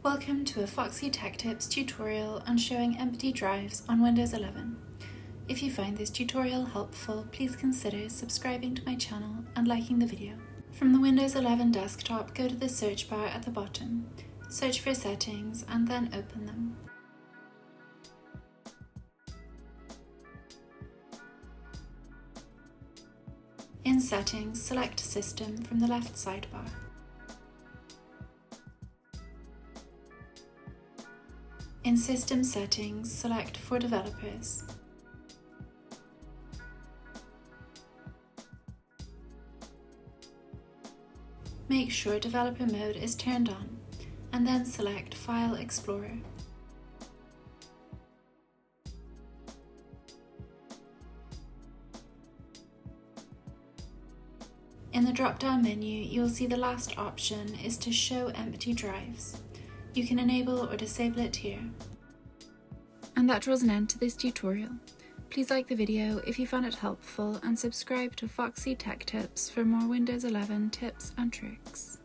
Welcome to a Foxy Tech Tips tutorial on showing empty drives on Windows 11. If you find this tutorial helpful, please consider subscribing to my channel and liking the video. From the Windows 11 desktop, go to the search bar at the bottom, search for Settings and then open them. In Settings, select System from the left sidebar. In System Settings, select For Developers. Make sure Developer Mode is turned on, and then select File Explorer. In the drop-down menu, you'll see the last option is to show empty drives. You can enable or disable it here. And that draws an end to this tutorial. Please like the video if you found it helpful and subscribe to Foxy Tech Tips for more Windows 11 tips and tricks.